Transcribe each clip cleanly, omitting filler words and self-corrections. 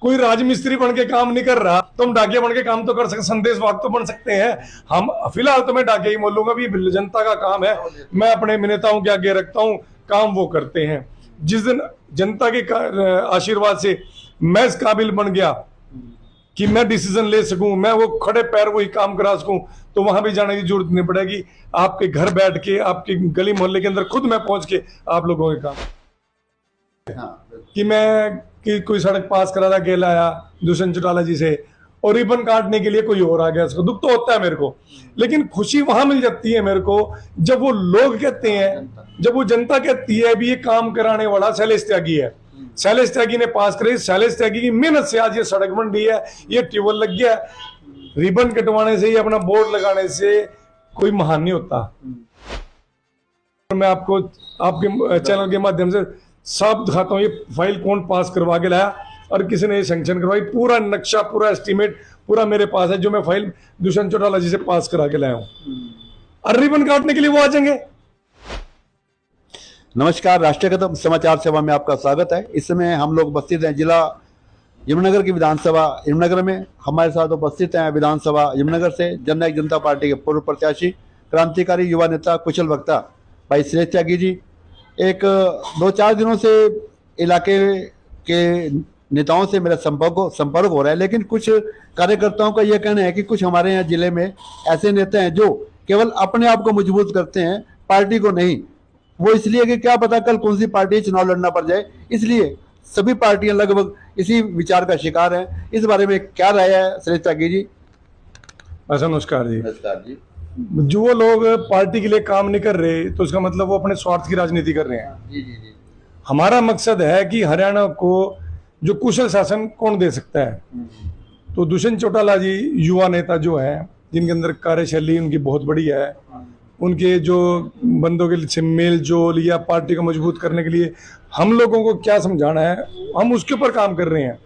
कोई राजमिस्त्री बन के काम नहीं कर रहा तो हम डाकिया बन के काम तो कर सकते, संदेश वाहक तो बन सकते हैं हम। फिलहाल तो मैं डाकिया ही बोलूंगा भी जनता का काम है, मैं अपने नेताओं के आगे रखता हूं, काम वो करते हैं। जिस दिन जनता के आशीर्वाद से मैं इस काबिल बन गया कि मैं डिसीजन ले सकूं, मैं वो खड़े पैर वही काम करा सकूं, तो वहां भी जाने की जरूरत नहीं पड़ेगी। आपके घर बैठ के, आपके गली मोहल्ले के अंदर खुद मैं पहुंच के आप लोगों के काम कि मैं कि कोई सड़क पास करा था, गेला आया दुष्यंत चौटाला जी से और रिबन काटने के लिए कोई और आ गया, उसको दुख तो होता है मेरे को, लेकिन खुशी वहां मिल जाती है मेरे को जब वो लोग कहते हैं, जब वो जनता कहती है भी ये काम कराने वाला शैलेश त्यागी है, शैलेश त्यागी ने पास करे, शैलेश त्यागी की मेहनत से आज ये सड़क बन रही है, ये ट्यूबवेल लग गया। रिबन कटवाने से, ये अपना बोर्ड लगाने से कोई महान नहीं होता। मैं आपको आपके चैनल के माध्यम से सब दिखाता हूँ ये फाइल कौन पास करवा के लाया और किसी ने सैंक्शन करवाई, पूरा नक्शा, पूरा एस्टीमेट पूरा मेरे पास है, जो मैं फाइल दुष्यंत चौटाला जी से पास करा के लाया हूँ। और रिबन काटने के लिए वो आ जाएंगे। नमस्कार, राष्ट्रीय कदम समाचार सेवा में आपका स्वागत है। इस समय हम लोग उपस्थित हैं जिला यमुनानगर की विधानसभा यमुनानगर में। हमारे साथ उपस्थित हैं विधानसभा यमुनानगर से जननायक जनता पार्टी के पूर्व प्रत्याशी, क्रांतिकारी युवा नेता, कुशल वक्ता भाई शैलेश त्यागी जी। एक 2-4 दिनों से इलाके के नेताओं से मेरा संपर्क हो रहा है, लेकिन कुछ कार्यकर्ताओं का यह कहना है कि कुछ हमारे यहाँ जिले में ऐसे नेता हैं जो केवल अपने आप को मजबूत करते हैं, पार्टी को नहीं। वो इसलिए कि क्या पता कल कौन सी पार्टी चुनाव लड़ना पड़ जाए, इसलिए सभी पार्टियां लगभग इसी विचार का शिकार हैं। इस बारे में क्या राय है शैलेश त्यागी जी? नमस्कार जी। नमस्कार जी। जो लोग पार्टी के लिए काम नहीं कर रहे तो उसका मतलब वो अपने स्वार्थ की राजनीति कर रहे हैं। जी जी जी। हमारा मकसद है कि हरियाणा को जो कुशल शासन कौन दे सकता है, तो दुष्यंत चौटाला जी युवा नेता जो है, जिनके अंदर कार्यशैली उनकी बहुत बड़ी है, उनके जो बंदों के लिए मेल जोल या पार्टी को मजबूत करने के लिए हम लोगों को क्या समझाना है, हम उसके ऊपर काम कर रहे हैं।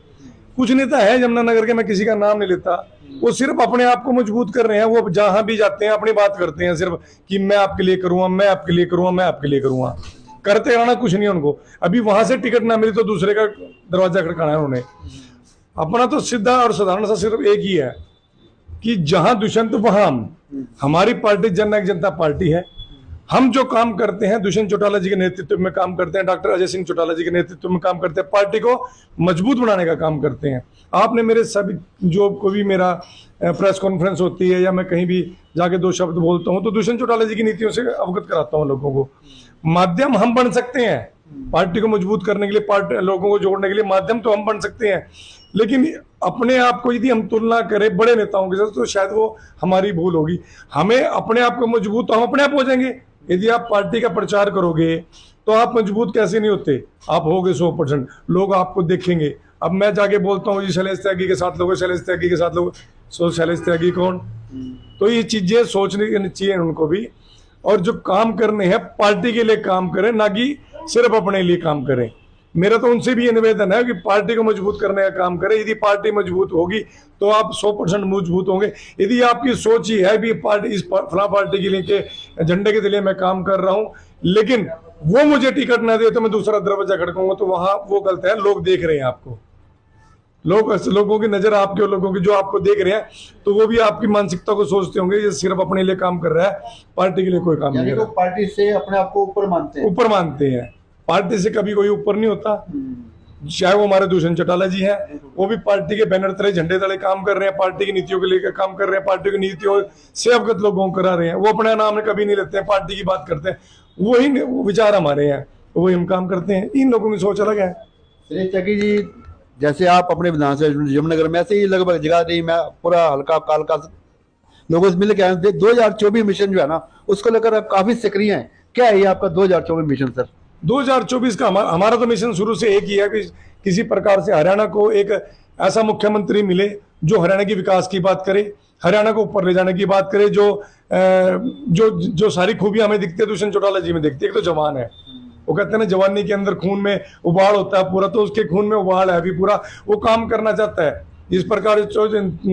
कुछ नेता है यमुनानगर के, मैं किसी का नाम नहीं लेता, वो सिर्फ अपने आप को मजबूत कर रहे हैं। वो जहां भी जाते हैं अपनी बात करते हैं सिर्फ कि मैं आपके लिए करूंगा, मैं आपके लिए करूंगा, मैं आपके लिए करूंगा, करते रहना कुछ नहीं उनको। अभी वहां से टिकट ना मिली तो दूसरे का दरवाजा खड़काना है उन्होंने। अपना तो सीधा और साधारण सा सिर्फ एक ही है कि जहां दुष्यंत वहां हम। हमारी पार्टी जननायक जनता पार्टी है। हम जो काम करते हैं दुष्यंत चौटाला जी के नेतृत्व में काम करते हैं, डॉक्टर अजय सिंह चौटाला जी के नेतृत्व में काम करते हैं, पार्टी को मजबूत बनाने का काम करते हैं। आपने मेरे सभी जो कोई भी मेरा प्रेस कॉन्फ्रेंस होती है या मैं कहीं भी जाके 2 शब्द बोलता हूं तो दुष्यंत चौटाला जी की नीतियों से अवगत कराता हूं लोगों को। माध्यम हम बन सकते हैं पार्टी को मजबूत करने के लिए, पार्टी लोगों को जोड़ने के लिए माध्यम तो हम बन सकते हैं, लेकिन अपने आप को यदि हम तुलना करें बड़े नेताओं के साथ तो शायद वो हमारी भूल होगी। हमें अपने आप को मजबूत तो हम अपने आप हो जाएंगे। यदि आप पार्टी का प्रचार करोगे तो आप मजबूत कैसे नहीं होते, आप होगे 100%, लोग आपको देखेंगे। अब मैं जाके बोलता हूँ जी शैलेश त्यागी के साथ लोग, शैलेश त्यागी के साथ लोग, सो शैलेश त्यागी कौन? तो ये चीजें सोचने चाहिए उनको भी, और जो काम करने हैं पार्टी के लिए काम करें, ना कि सिर्फ अपने लिए काम करें। मेरा तो उनसे भी ये निवेदन है कि पार्टी को मजबूत करने का काम करें। यदि पार्टी मजबूत होगी तो आप 100% मजबूत होंगे। यदि आपकी सोच ही है भी पार्टी इस फला पार्टी के लिए के झंडे के लिए मैं काम कर रहा हूं, लेकिन वो मुझे टिकट ना दे तो मैं दूसरा दरवाजा खड़काऊंगा, तो वहां वो गलत है। लोग देख रहे हैं आपको, लोगों की नजर आपके और लोगों की जो आपको देख रहे हैं, तो वो भी आपकी मानसिकता को सोचते होंगे ये सिर्फ अपने लिए काम कर रहा है, पार्टी के लिए कोई काम नहीं कर रहा। पार्टी से अपने आप को ऊपर मानते हैं। पार्टी से कभी कोई ऊपर नहीं होता। चाहे वो हमारे दुष्यंत चौटाला जी हैं, वो भी पार्टी के बैनर तले, झंडे तले काम कर रहे हैं, पार्टी की नीतियों के लेकर काम कर रहे हैं, पार्टी की नीतियों से अवगत लोगों को करा रहे हैं। वो अपने नाम कभी नहीं लेते हैं, पार्टी की बात करते हैं, वही विचार हमारे हैं, वही हम काम करते हैं। इन लोगों की सोच अलग है। शैलेश त्यागी जी, जैसे आप अपने विधानसभा यमुनानगर में, ऐसे ही लगभग जगह नहीं, मैं पूरा हल्का कालका लोगों से मिल के आए। 2024 मिशन जो है ना, उसको लेकर आप काफी सक्रिय हैं। क्या है ये आपका 2024 मिशन सर? 2024 का हमारा तो मिशन शुरू से एक ही है कि किसी प्रकार से हरियाणा को एक ऐसा मुख्यमंत्री मिले जो हरियाणा की विकास की बात करे, हरियाणा को ऊपर ले जाने की बात करे। जो सारी खूबियां हमें दिखती है दुष्यंत चौटाला जी में दिखती है। एक तो जवान है, वो कहते हैं ना जवानी के अंदर खून में उबाल होता है पूरा, तो उसके खून में उबाल है अभी पूरा। वो काम करना चाहता है, जिस प्रकार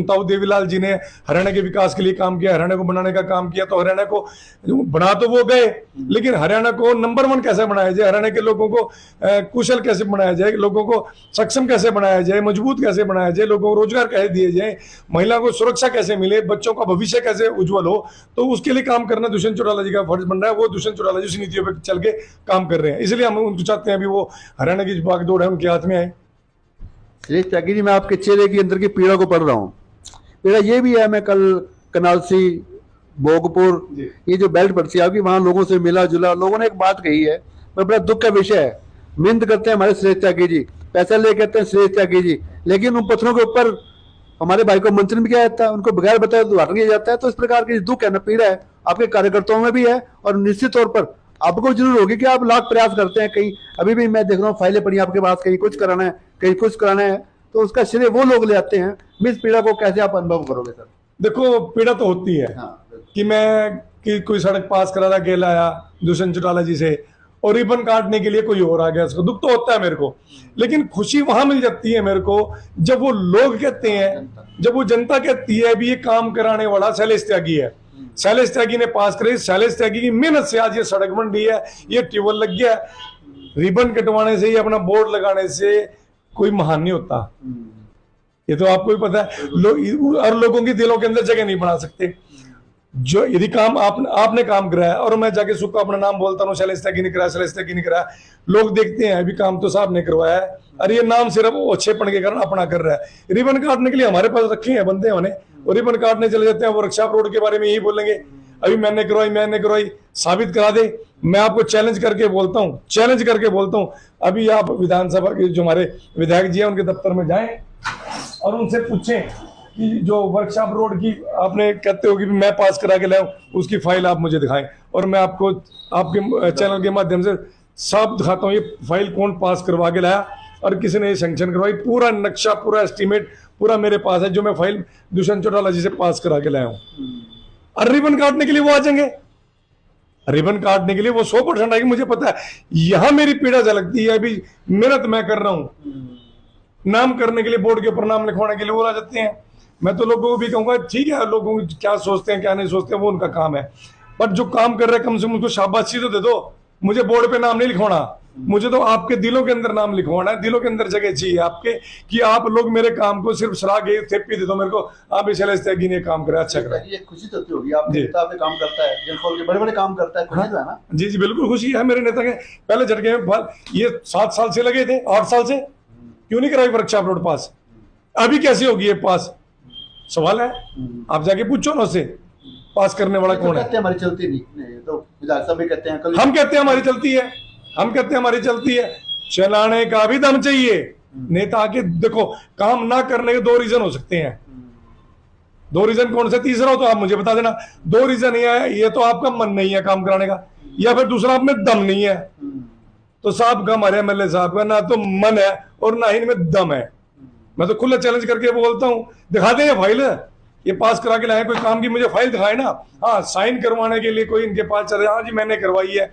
ताऊ देवीलाल जी ने हरियाणा के विकास के लिए काम किया, हरियाणा को बनाने का काम किया, तो हरियाणा को बना तो वो गए, लेकिन हरियाणा को नंबर 1 कैसे बनाया जाए, हरियाणा के लोगों को कुशल कैसे बनाया जाए, लोगों को सक्षम कैसे बनाया जाए, मजबूत कैसे बनाया जाए, लोगों को रोजगार कैसे दिए जाए, महिला को सुरक्षा कैसे मिले, बच्चों का भविष्य कैसे उज्जवल हो, तो उसके लिए काम करना दुष्यंत चौटाला जी का फर्ज बन रहा है। वो दुष्यंत चौटाला जी उस नीतियों पर चल के काम कर रहे हैं, इसलिए हम उनको चाहते हैं अभी वो हरियाणा की भागदौड़ है उनके हाथ में आए। सुरेश त्यागी जी, मैं आपके चेहरे के अंदर की पीड़ा को पढ़ रहा हूँ। पीड़ा ये भी है, मैं कल कनालसी, भोगपुर, ये जो बेल्ट पड़ती है आपकी, वहाँ लोगों से मिला जुला, लोगों ने एक बात कही है, मैं बड़ा दुख का विषय है। मिन्नत करते हैं हमारे सुरेश त्यागी जी, पैसा ले कहते हैं सुरेश त्यागी जी, लेकिन उन पत्थरों के ऊपर हमारे भाई को मंथन भी किया जाता है, उनको बगैर बताए उद्घाटन किया जाता है। तो इस प्रकार की दुख है ना, पीड़ा है आपके कार्यकर्ताओं में भी है, और निश्चित तौर पर आपको जरूर होगी कि आप लाख प्रयास करते हैं। कहीं अभी भी मैं देख रहा हूँ फाइलें पड़ी आपके पास, कहीं कुछ कराना है, कहीं कुछ कराना है, तो उसका श्रेय वो लोग ले आते हैं। इस पीड़ा को कैसे आप अनुभव करोगे सर? देखो, पीड़ा तो होती है कि मैं कि कोई सड़क पास करा था, गेल आया दुष्यंत चौटाला जी से, और रिबन काटने के लिए कोई और आ गया, उसको दुख तो होता है मेरे को, लेकिन खुशी वहां मिल जाती है मेरे को जब वो लोग कहते हैं, जब वो जनता कहती है अभी ये काम कराने वाला शैलेश त्यागी है, शैलेश त्यागी ने पास करे, शैलेश त्यागी की मेहनत से आज ये सड़क बन रही है, ये ट्यूबवेल लग गया। रिबन कटवाने से, ये अपना बोर्ड लगाने से कोई महान नहीं होता, ये तो आपको भी पता है। और लोगों के दिलों के अंदर जगह नहीं बना सकते। जो यदि काम आपने काम कराया और मैं जाके सुख अपना नाम बोलता हूँ, शैलेश त्यागी ने कराया, शैलेश त्यागी ने कराया, लोग देखते हैं अभी काम तो साहब ने करवाया है, अरे ये नाम सिर्फ अच्छेपन के कारण अपना कर रहा है। रिबन काटने के लिए हमारे पास रखे हैं बंदे होने, और रिबन काटने चले जाते हैं, वो वर्कशॉप रोड के बारे में यही बोलेंगे, अभी मैंने करवाई, साबित करा दे। मैं आपको चैलेंज करके बोलता हूँ, अभी आप विधानसभा के जो हमारे विधायक जी हैं उनके दफ्तर में जाएं और उनसे पूछें कि जो वर्कशॉप रोड की आपने कहते हो कि मैं पास करा के लाऊं, उसकी फाइल आप मुझे दिखाएं, और मैं आपको आपके चैनल के माध्यम से साफ दिखाता हूँ ये फाइल कौन पास करवा के लाया और किसी ने सैंक्शन करवाई। पूरा नक्शा, पूरा एस्टीमेट पूरा मेरे पास है, जो मैं फाइल दुष्यंत चौटाला जी से पास करा के लाया हूँ। और रिबन काटने के लिए वो आ जाएंगे, रिबन काटने के लिए वो 100% आएगी, मुझे पता है। यहां मेरी पीड़ा झलकती है, अभी मेहनत मैं कर रहा हूं, नाम करने के लिए, बोर्ड के ऊपर नाम लिखवाने के लिए वो आ जाते हैं। मैं तो लोगों को भी कहूंगा ठीक है, लोगों को क्या सोचते हैं क्या नहीं सोचते हैं वो उनका काम है, बट जो काम कर रहे हैं कम से कम उनको शाबाशी तो दे दो। मुझे बोर्ड पे नाम नहीं लिखवाना, मुझे तो आपके दिलों के अंदर नाम लिखवाना है, दिलों के अंदर जगह चाहिए आपके, कि आप लोग मेरे काम को सिर्फ सलाह गए थेपी दे दो मेरे को, आप शैलेश त्यागी ने काम करा, अच्छा करा। ये खुशी तो होती होगी, आपके नेता पे काम करता है, जनफोल के बड़े-बड़े काम करता है, खुशी तो है ना? जी जी बिल्कुल खुशी है मेरे नेता के। पहले झटके में ये 7 साल से लगे थे, 8 साल से क्यों नहीं कराई वर्कशॉप रोड पास, अभी कैसे होगी ये पास? सवाल है, आप जाके पूछो ना उससे, पास करने वाला कौन है? हमारी चलती नहीं, तो विधानसभा भी कहते हैं, हम कहते हैं हमारी चलती है, हम कहते हैं हमारी चलती है, चलाने का भी दम चाहिए नेता के। देखो, काम ना करने के 2 रीजन हो सकते हैं, 2 रीजन कौन से, तीसरा हो तो आप मुझे बता देना। 2 रीजन ये है, ये तो आपका मन नहीं है काम कराने का, या फिर दूसरा आप में दम नहीं है। तो साहब का, हमारे MLA साहब का ना तो मन है और ना ही इनमें दम है। मैं तो खुला चैलेंज करके बोलता हूँ, दिखा दे ये फाइल, ये पास करा के लाए, कोई काम की मुझे फाइल दिखाए ना। हाँ, साइन करवाने के लिए कोई इनके पास चले, हाँ जी मैंने करवाई है,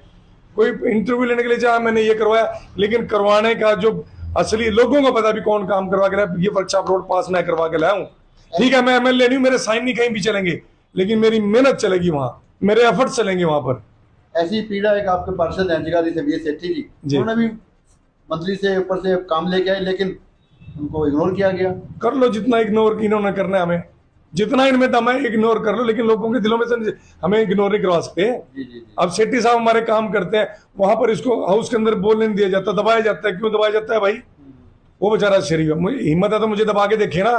कोई इंटरव्यू लेने के लिए चाहे मैंने ये करवाया, लेकिन करवाने का जो असली लोगों को पता भी कौन काम करवा के लाया, ये वर्कशॉप रोड पास मैं करवा के लाया हूँ। ठीक है, मैं MLA नहीं हूँ, मेरे साइन नहीं कहीं भी चलेंगे, लेकिन मेरी मेहनत चलेगी वहां, मेरे एफर्ट चलेंगे वहां पर। ऐसी पीड़ा एक आपके पार्षद हैं जगाधरी से VS सेठी जी, उन्होंने भी मंत्री से ऊपर से काम लेके आए, लेकिन उनको इग्नोर किया गया। कर लो जितना इग्नोर इन्होंने करना है, हमें जितना इनमें दम है इग्नोर कर लो, लेकिन लोगों के दिलों में से हमें इग्नोर नहीं करवा सकते। अब सेठी साहब हमारे काम करते हैं, वहां पर इसको हाउस के अंदर बोलने नहीं दिया जाता, दबाया जाता है। क्यों दबाया जाता है भाई? वो बेचारा शरीफ है, हिम्मत है तो मुझे दबा के देखे ना।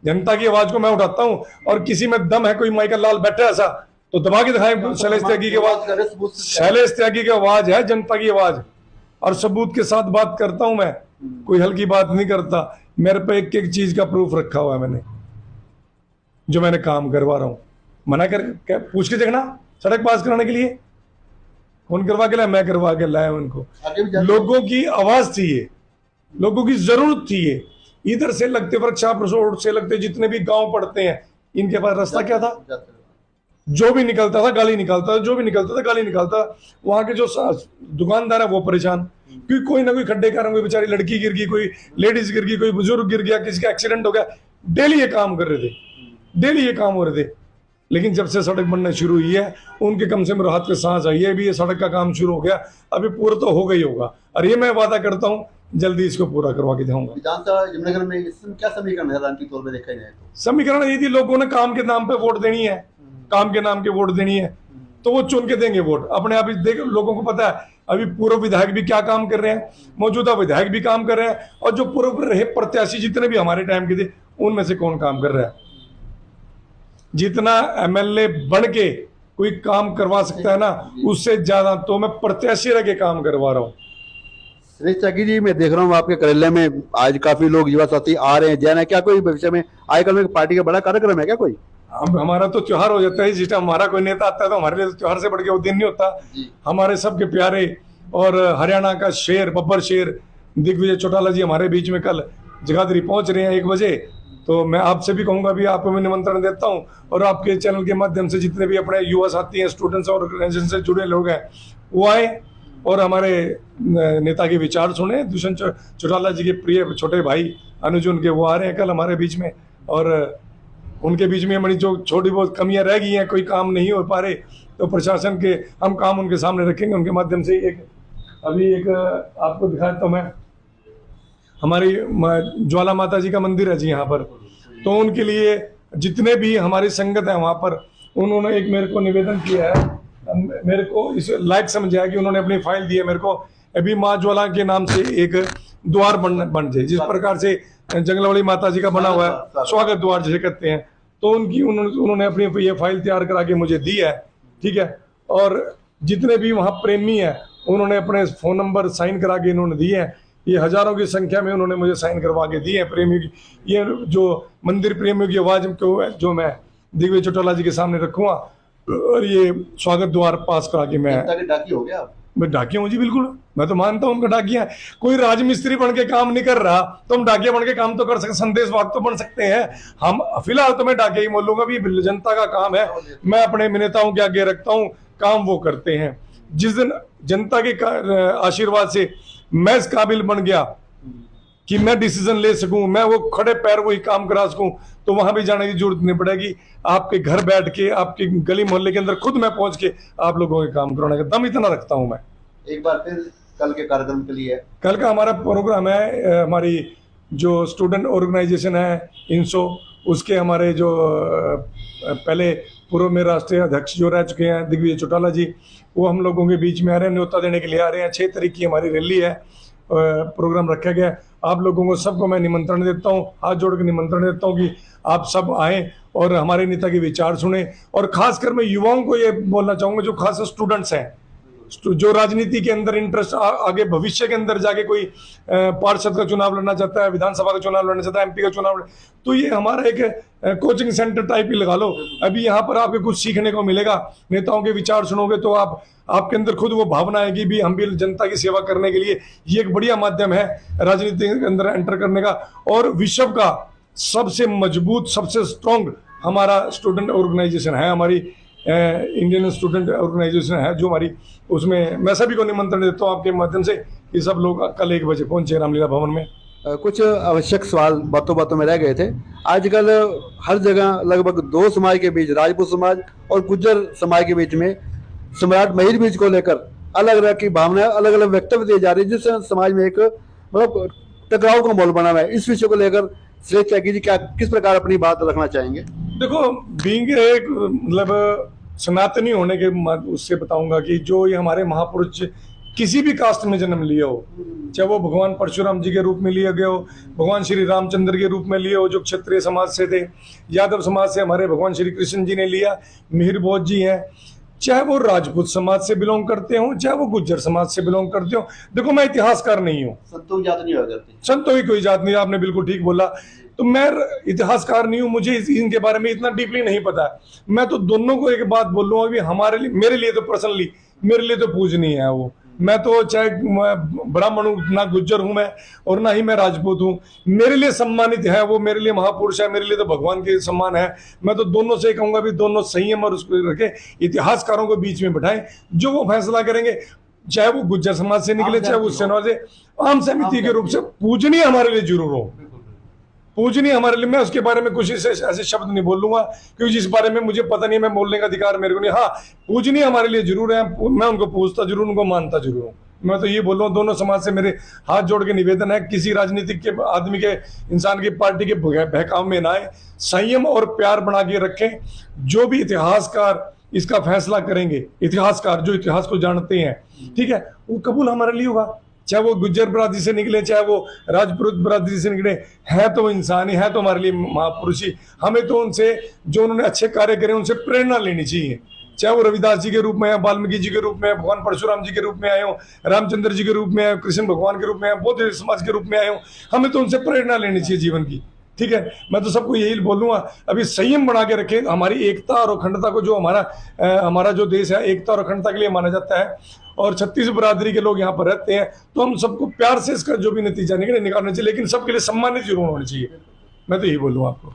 जनता की आवाज को मैं उठाता हूँ, और किसी में दम है, कोई माइकल लाल बैठा है ऐसा तो दबा के दिखाए। शैलेश त्यागी की आवाज, शैलेश त्यागी की आवाज है जनता की आवाज, और सबूत के साथ बात करता हूं मैं, कोई हल्की बात नहीं करता। मेरे पे एक एक चीज का प्रूफ रखा हुआ है मैंने, जो मैंने काम करवा रहा हूं। मना कर क्या पूछ के देखना, सड़क पास कराने के लिए कौन करवा के लाया? मैं करवा के लाया उनको। लोगों की आवाज थी ये, लोगों की जरूरत थी ये। इधर से लगते वर्कशॉप रोड से लगते जितने भी गांव पड़ते हैं, इनके पास रास्ता क्या था? जो भी निकलता था गाली निकालता था, जो भी निकलता था गाली निकालता। वहां के जो दुकानदार है वो परेशान, क्योंकि कोई ना कोई खड्डे कारण, कोई बेचारी लड़की गिर गई, कोई लेडीज गिर गई, कोई बुजुर्ग गिर गया, किसी का एक्सीडेंट हो गया। डेली ये काम कर रहे थे, डेली ये काम हो रहे थे। लेकिन जब से सड़क बनना शुरू हुई है, उनके कम से कम राहत के सांस आई है। अभी ये सड़क का काम शुरू हो गया, अभी पूरा तो हो गई होगा, और ये मैं वादा करता हूँ जल्दी इसको पूरा करवा के दूंगा। विधानसभा यमुनानगर में इस समय क्या समीकरण है राजनीतिक तौर पर देखा जाए तो? समीकरण यही थी, लोगों ने काम के नाम पे वोट देनी है, काम के नाम के वोट देनी है, तो वो चुन के देंगे वोट अपने आप ही। देख, लोगों को पता है अभी पूर्व विधायक भी क्या काम कर रहे हैं, मौजूदा विधायक भी काम कर रहे हैं, और जो पूर्व रहे प्रत्याशी जितने भी हमारे टाइम के थे, उनमें से कौन काम कर रहा है? जितना एमएलए बन के कोई काम करवा सकता है ना, उससे ज्यादा तो मैं प्रत्याशी रह के काम करवा रहा हूँ। सुरेश त्यागी जी, मैं देख रहा हूँ आपके कार्यालय में आज काफी लोग युवा साथी आ रहे हैं, जाना क्या कोई भविष्य में आजकल में पार्टी का बड़ा कार्यक्रम है क्या कोई? अब हमारा तो त्योहार हो जाता है, जिस टाइम हमारा कोई नेता आता है तो हमारे लिए तो त्योहार से बढ़ के वो दिन नहीं होता। हमारे सबके प्यारे और हरियाणा का शेर, बब्बर शेर दिग्विजय चौटाला जी हमारे बीच में कल जगाधरी पहुंच रहे हैं 1 बजे। तो मैं आपसे भी कहूंगा, भी आपको मैं निमंत्रण देता हूं, और आपके चैनल के माध्यम से जितने भी अपने युवा साथी हैं, स्टूडेंट्स और ऑर्गेनाइजेशन से जुड़े लोग हैं, वो आए और हमारे नेता के विचार सुने। दुष्यंत चौटाला जी के प्रिय छोटे भाई अनुज उनके, वो आ रहे हैं कल हमारे बीच में, और उनके बीच में हमारी जो छोटी बहुत कमियां रह गई हैं, कोई काम नहीं हो पा रहे, तो प्रशासन के हम काम उनके सामने रखेंगे, उनके माध्यम से। अभी एक आपको दिखाता हूँ मैं, हमारी ज्वाला माता जी का मंदिर है जी यहाँ पर, तो उनके लिए जितने भी हमारी संगत है वहाँ पर, उन्होंने एक मेरे को निवेदन किया है, मेरे को इस लायक समझा है कि उन्होंने अपनी फाइल दी है मेरे को, अभी माँ ज्वाला के नाम से एक द्वार बन जाए, जिस प्रकार से जंगलवाड़ी माता जी का बना हुआ है स्वागत द्वार जिसे कहते हैं, तो उन्होंने अपनी ये फाइल तैयार करा के मुझे दी है, ठीक है। और जितने भी वहाँ प्रेमी है, उन्होंने अपने फोन नंबर साइन करा के इन्होंने दिए हैं, ये हजारों की संख्या में उन्होंने मुझे साइन करवा के दिए हैं प्रेमियों की। ये जो मंदिर प्रेमियों की आवाज को जो मैं दिग्विजय चौटाला जी के सामने रखूंगा, और ये स्वागत द्वार पास करा के मैं डाकी हो गया। मैं डाकिया हूँ जी, बिल्कुल, मैं तो मानता हूँ उनका डाकिया है। कोई राजमिस्त्री बन के काम नहीं कर रहा, तो हम डाकिया बन के काम तो कर सकते, संदेश वाहक तो बन सकते हैं हम। फिलहाल तो मैं डाकिया ही बोलूंगा, भी जनता का काम है, मैं अपने नेताओं के आगे रखता हूँ, काम वो करते हैं। जिस दिन जनता के आशीर्वाद से मैं इस काबिल बन गया कि मैं डिसीजन ले सकूं, मैं वो खड़े पैर वही काम करा सकूं, तो वहां भी जाने की जरूरत नहीं पड़ेगी। आपके घर बैठ के, आपके गली मोहल्ले के अंदर खुद मैं पहुंच के आप लोगों के काम कराने का दम इतना रखता हूं मैं। एक बार फिर कल के कार्यक्रम के लिए, कल का हमारा प्रोग्राम है, हमारी जो स्टूडेंट ऑर्गेनाइजेशन है इंसो, उसके हमारे जो पहले पूर्व में राष्ट्रीय अध्यक्ष जो रह चुके हैं दिग्विजय चौटाला जी, वो हम लोगों के बीच में आ रहे हैं, न्योता देने के लिए आ रहे हैं। 6 तारीख की हमारी रैली है, प्रोग्राम रखा गया। आप लोगों को सबको मैं निमंत्रण देता हूं, हाथ जोड़ के निमंत्रण देता हूं कि आप सब आएं और हमारे नेता के विचार सुने। और खासकर मैं युवाओं को ये बोलना चाहूंगा, जो खास स्टूडेंट्स हैं, जो राजनीति के अंदर इंटरेस्ट, आगे भविष्य के अंदर जाके कोई पार्षद का चुनाव लड़ना चाहता है, विधानसभा का चुनाव लड़ना चाहता है, एमपी का चुनाव, तो ये हमारा एक कोचिंग सेंटर टाइप ही लगा लो। अभी यहाँ पर आपको कुछ सीखने को मिलेगा, नेताओं के विचार सुनोगे तो आपके अंदर खुद वो भावना आएगी भी हम भी जनता की सेवा करने के लिए ये एक बढ़िया माध्यम है राजनीति के अंदर एंटर करने का। और विश्व का सबसे मजबूत, सबसे स्ट्रॉन्ग हमारा स्टूडेंट ऑर्गेनाइजेशन है, हमारी इंडियन स्टूडेंट ऑर्गेनाइजेशन है जो हमारी, उसमें मैं सभी को निमंत्रण देता हूँ आपके माध्यम से कि सब लोग कल 1 बजे पहुंचे रामलीला भवन में। कुछ आवश्यक सवाल बातों बातों में रह गए थे। आजकल हर जगह लगभग 2 समाज के बीच, राजपूत समाज और गुज्जर समाज के बीच में सम्राट महिर बीज को लेकर अलग अलग की भावनाएं, अलग अलग वक्तव्य दिए जा रहे हैं, जिससे समाज में एक मतलब टकराव का माहौल बना हुआ है। इस विषय को लेकर सुरेश त्यागी जी क्या, किस प्रकार अपनी बात रखना चाहेंगे? देखो, बीइंग एक मतलब सनातनी होने के उससे बताऊंगा कि जो ये हमारे महापुरुष किसी भी कास्ट में जन्म लिया हो, चाहे वो भगवान परशुराम जी के रूप में लिया गया हो, भगवान श्री रामचंद्र के रूप में लिए हो जो क्षत्रिय समाज से थे, यादव समाज से हमारे भगवान श्री कृष्ण जी ने लिया, मिहिर भोज जी हैं, चाहे वो राजपूत समाज से बिलोंग करते हो, चाहे वो गुज्जर समाज से बिलोंग करते हो। देखो, मैं इतिहासकार नहीं हूँ, संतों की जात नहीं हुआ करती, संतों की कोई जात नहीं, आपने बिल्कुल ठीक बोला। तो मैं इतिहासकार नहीं हूँ, मुझे इनके बारे में इतना डीपली नहीं पता है। मैं तो दोनों को एक बात बोल लूंगा कि हमारे लिए, मेरे लिए तो पर्सनली, मेरे लिए तो पूजनीय है वो, मैं तो चाहे ब्राह्मण हूं, ना गुज्जर हूं मैं, और ना ही मैं राजपूत हूं, मेरे लिए सम्मानित है वो, मेरे लिए महापुरुष है, मेरे लिए तो भगवान के सम्मान है। मैं तो दोनों से कहूंगा भी दोनों संयम और उसको रखे, इतिहासकारों को बीच में बैठाएं, जो वो फैसला करेंगे, चाहे वो गुज्जर समाज से निकले, चाहे वो सेना से, आम सहमति के रूप से पूजनीय हमारे लिए जरूर हो, पूजनीय हमारे लिए। मैं उसके बारे में कुछ ऐसे शब्द नहीं बोल लूंगा, क्योंकि जिस बारे में मुझे पता नहीं, मैं बोलने का अधिकार मेरे को नहीं। हाँ, पूजनीय हमारे लिए जरूर है, मैं उनको पूजता जरूर, उनको मानता जरूर हूँ। मैं तो ये बोल रहा हूँ, दोनों समाज से मेरे हाथ जोड़ के निवेदन है, किसी राजनीतिक के आदमी के, इंसान की पार्टी के बहकाव में ना आए, संयम और प्यार बना के रखें। जो भी इतिहासकार इसका फैसला करेंगे, इतिहासकार जो इतिहास को जानते हैं, ठीक है, वो कबूल हमारे लिए होगा। चाहे वो गुज्जर बरादरी से निकले, चाहे वो राजपूत बरादरी से निकले, है तो इंसान ही है, तो हमारे लिए महापुरुष ही। हमें तो उनसे, जो उन्होंने अच्छे कार्य करे, उनसे प्रेरणा लेनी चाहिए। चाहे वो रविदास जी के रूप में है, वाल्मीकि जी के रूप में, भगवान परशुराम जी के रूप में आए हो, रामचंद्र जी के रूप में आए, कृष्ण भगवान के रूप में आए, बौद्ध समाज के रूप में आए हो, हमें तो उनसे प्रेरणा लेनी चाहिए जीवन की। ठीक है, मैं तो सबको यही बोलूंगा, अभी संयम बना के रखें, हमारी एकता और अखंडता को, जो हमारा जो देश है एकता और अखंडता के लिए माना जाता है, और 36 बरादरी के लोग यहाँ पर रहते हैं, तो हम सबको प्यार से इसका जो भी नतीजा निकलना चाहिए, लेकिन सबके लिए सम्मानित जरूर होना चाहिए। मैं तो यही बोलूँगा आपको।